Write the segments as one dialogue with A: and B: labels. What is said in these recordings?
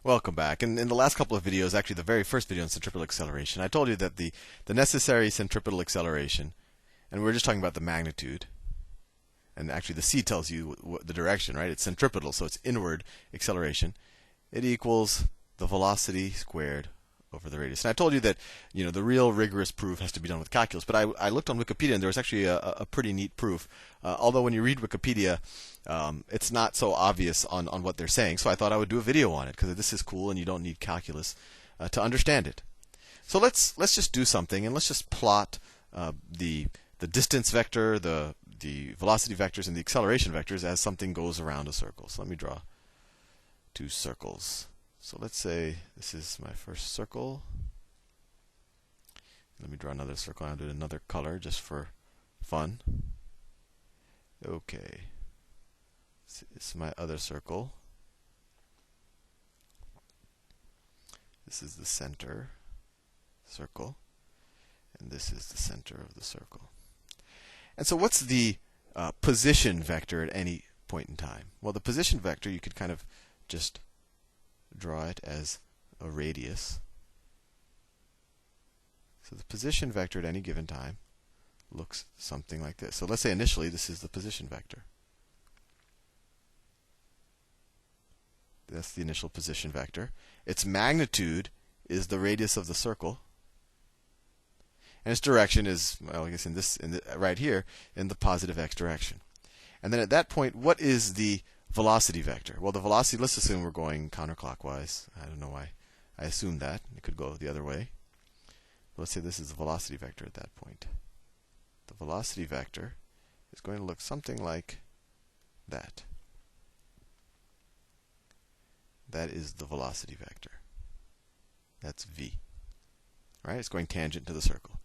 A: Welcome back. In the last couple of videos, actually the very first video on centripetal acceleration, I told you that the necessary centripetal acceleration, and we're just talking about the magnitude, and actually the C tells you the direction, right? It's centripetal, so it's inward acceleration. It equals the velocity squared over the radius. And I told you that the real rigorous proof has to be done with calculus, but I looked on Wikipedia and there was actually a pretty neat proof. Although when you read Wikipedia, it's not so obvious on what they're saying, so I thought I would do a video on it because this is cool and you don't need calculus to understand it. So let's just do something and let's just plot the distance vector, the velocity vectors, and the acceleration vectors as something goes around a circle. So let me draw two circles. So let's say this is my first circle. Let me draw another circle. I'll do another color just for fun. Okay. This is my other circle. This is the center circle. And this is the center of the circle. And so what's the position vector at any point in time? Well, the position vector, you could kind of just draw it as a radius. So the position vector at any given time looks something like this. So let's say initially this is the position vector. That's the initial position vector. Its magnitude is the radius of the circle. And its direction is, well, I guess right here, in the positive x direction. And then at that point, what is the velocity vector? Well, the velocity, let's assume we're going counterclockwise. I don't know why I assumed that. It could go the other way. Let's say this is the velocity vector at that point. The velocity vector is going to look something like that. That is the velocity vector. That's v. Right? It's going tangent to the circle.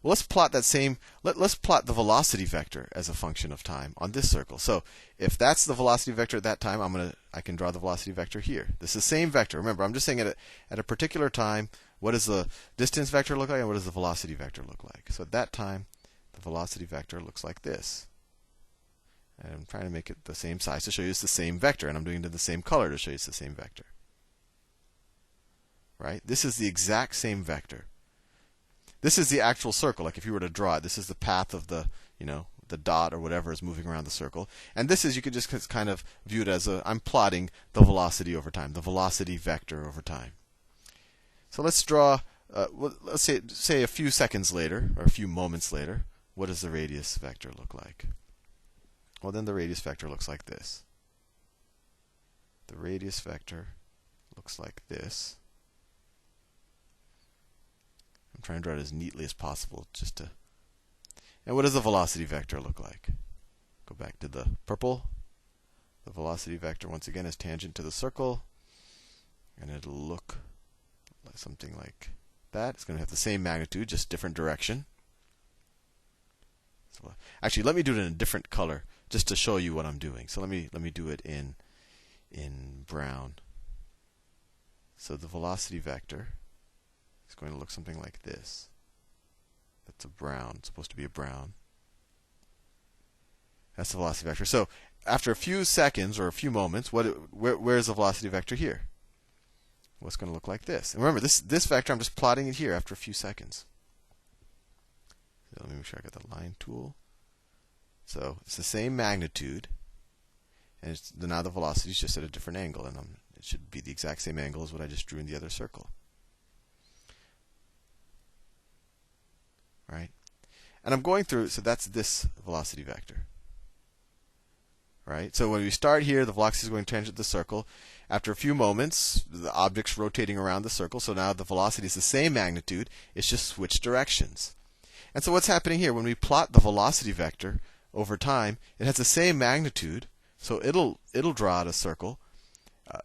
A: Well, let's plot that same. Let's plot the velocity vector as a function of time on this circle. So if that's the velocity vector at that time, I can draw the velocity vector here. This is the same vector. Remember, I'm just saying at a particular time, what does the distance vector look like, and what does the velocity vector look like? So at that time, the velocity vector looks like this. And I'm trying to make it the same size to show you it's the same vector, and I'm doing it in the same color to show you it's the same vector. Right? This is the exact same vector. This is the actual circle. Like if you were to draw it, this is the path of the dot or whatever is moving around the circle. And this is, you could just kind of view it as I'm plotting the velocity over time, the velocity vector over time. So let's draw, let's say a few seconds later, or a few moments later, what does the radius vector look like? Well, then the radius vector looks like this. The radius vector looks like this. I'm trying to draw it as neatly as possible, And what does the velocity vector look like? Go back to the purple. The velocity vector, once again, is tangent to the circle, and it'll look like something like that. It's going to have the same magnitude, just different direction. So, actually, let me do it in a different color, just to show you what I'm doing. So let me do it in brown. So the velocity vector is going to look something like this. That's a brown. It's supposed to be a brown. That's the velocity vector. So after a few seconds or a few moments, where's the velocity vector here? Well, it's going to look like this. And remember, this vector, I'm just plotting it here after a few seconds. So let me make sure I got the line tool. So it's the same magnitude, and now the velocity is just at a different angle, and it should be the exact same angle as what I just drew in the other circle. Right? And I'm going through, so that's this velocity vector. Right? So when we start here, the velocity is going tangent to the circle. After a few moments, the object's rotating around the circle, so now the velocity is the same magnitude, it's just switched directions. And so what's happening here, when we plot the velocity vector over time, it has the same magnitude, so it'll draw out a circle,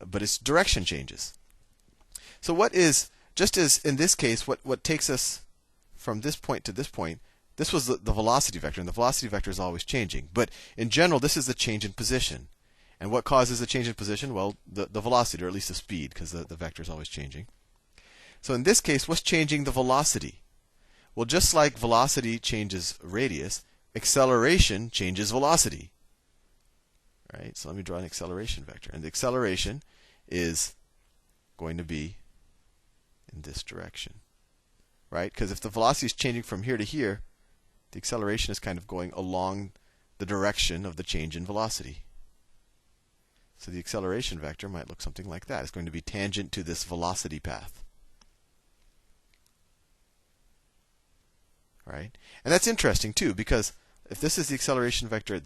A: but its direction changes. So what is, just as in this case, what takes us from this point to this point, this was the velocity vector, and the velocity vector is always changing. But in general, this is the change in position. And what causes the change in position? Well, the velocity, or at least the speed, because the vector is always changing. So in this case, what's changing the velocity? Well, just like velocity changes radius, acceleration changes velocity. Right? So let me draw an acceleration vector. And the acceleration is going to be in this direction, right? Because if the velocity is changing from here to here, the acceleration is kind of going along the direction of the change in velocity. So the acceleration vector might look something like that. It's going to be tangent to this velocity path. Right? And that's interesting too, because if this is the acceleration vector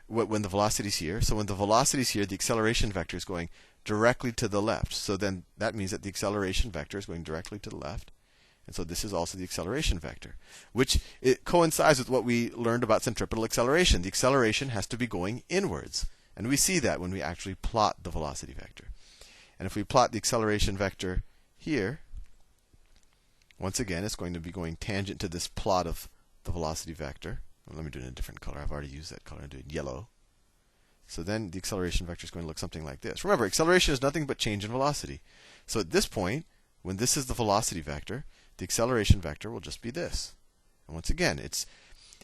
A: when the velocity is here, so when the velocity is here, the acceleration vector is going directly to the left. So then that means that the acceleration vector is going directly to the left. And so this is also the acceleration vector, which it coincides with what we learned about centripetal acceleration. The acceleration has to be going inwards. And we see that when we actually plot the velocity vector. And if we plot the acceleration vector here, once again, it's going to be going tangent to this plot of the velocity vector. Well, let me do it in a different color. I've already used that color. I'll do it yellow. So then the acceleration vector is going to look something like this. Remember, acceleration is nothing but change in velocity. So at this point, when this is the velocity vector, the acceleration vector will just be this. And once again, it's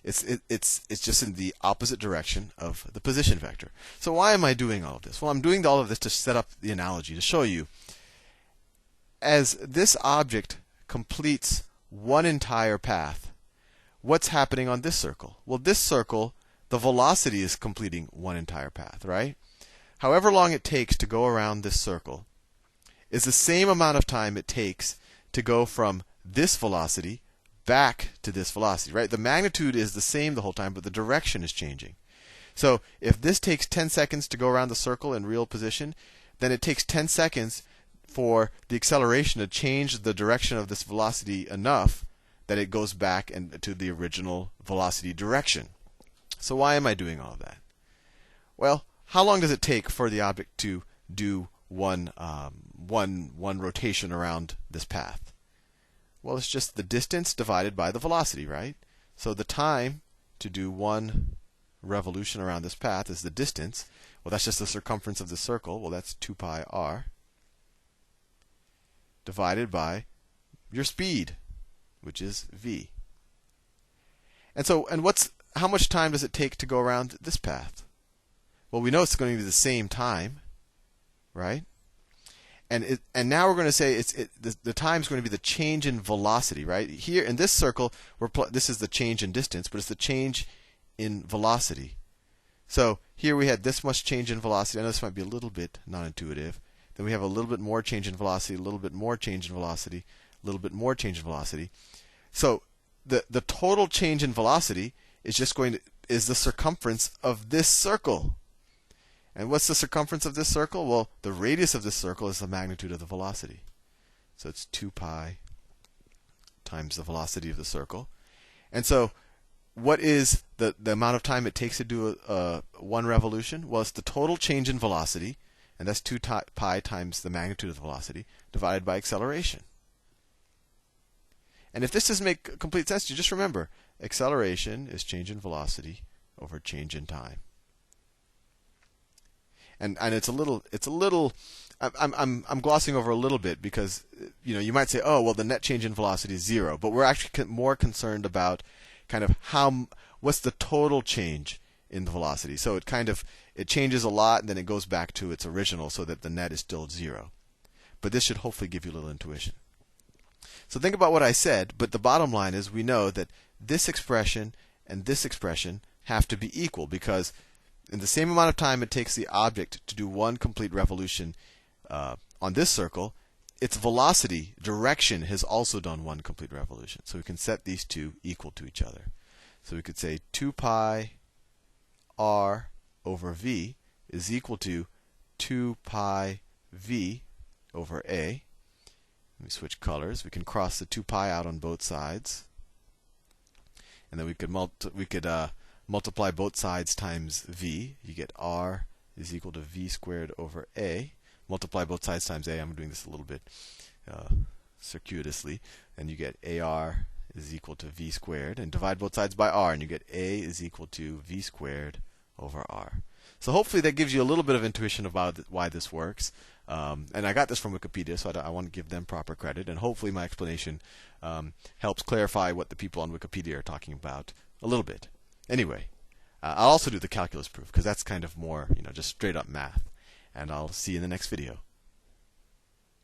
A: just in the opposite direction of the position vector. So why am I doing all of this? Well, I'm doing all of this to set up the analogy, to show you, as this object completes one entire path, what's happening on this circle? Well, this circle, the velocity is completing one entire path, right? However long it takes to go around this circle is the same amount of time it takes to go from this velocity back to this velocity, right? The magnitude is the same the whole time, but the direction is changing. So if this takes 10 seconds to go around the circle in real position, then it takes 10 seconds for the acceleration to change the direction of this velocity enough that it goes back to the original velocity direction. So why am I doing all of that? Well, how long does it take for the object to do one rotation around this path? Well, it's just the distance divided by the velocity, right? So the time to do one revolution around this path is the distance. Well, that's just the circumference of the circle. Well, that's 2 pi r divided by your speed, which is v. And so, how much time does it take to go around this path? Well, we know it's going to be the same time, right? And now we're going to say the time is going to be the change in velocity, right? Here in this circle, this is the change in distance, but it's the change in velocity. So here we had this much change in velocity. I know this might be a little bit non-intuitive. Then we have a little bit more change in velocity, a little bit more change in velocity, a little bit more change in velocity. So the total change in velocity is just is the circumference of this circle. And what's the circumference of this circle? Well, the radius of this circle is the magnitude of the velocity. So it's 2 pi times the velocity of the circle. And so what is the amount of time it takes to do one revolution? Well, it's the total change in velocity, and that's 2 pi times the magnitude of the velocity, divided by acceleration. And if this doesn't make complete sense, you just remember, acceleration is change in velocity over change in time. And it's a little I'm glossing over a little bit because you might say, oh well, the net change in velocity is 0, but we're actually more concerned about kind of what's the total change in the velocity. So it changes a lot and then it goes back to its original so that the net is still 0. But this should hopefully give you a little intuition. So think about what I said, but the bottom line is we know that this expression and this expression have to be equal, because in the same amount of time it takes the object to do one complete revolution on this circle, its velocity, direction, has also done one complete revolution. So we can set these two equal to each other. So we could say 2 pi r over v is equal to 2 pi v over a. Let me switch colors. We can cross the 2 pi out on both sides. And then we could multiply both sides times v. You get r is equal to v squared over a. Multiply both sides times a. I'm doing this a little bit circuitously. And you get ar is equal to v squared. And divide both sides by r, and you get a is equal to v squared over r. So hopefully that gives you a little bit of intuition about why this works. And I got this from Wikipedia, so I want to give them proper credit. And hopefully my explanation helps clarify what the people on Wikipedia are talking about a little bit. Anyway, I'll also do the calculus proof, because that's kind of more, just straight up math. And I'll see you in the next video.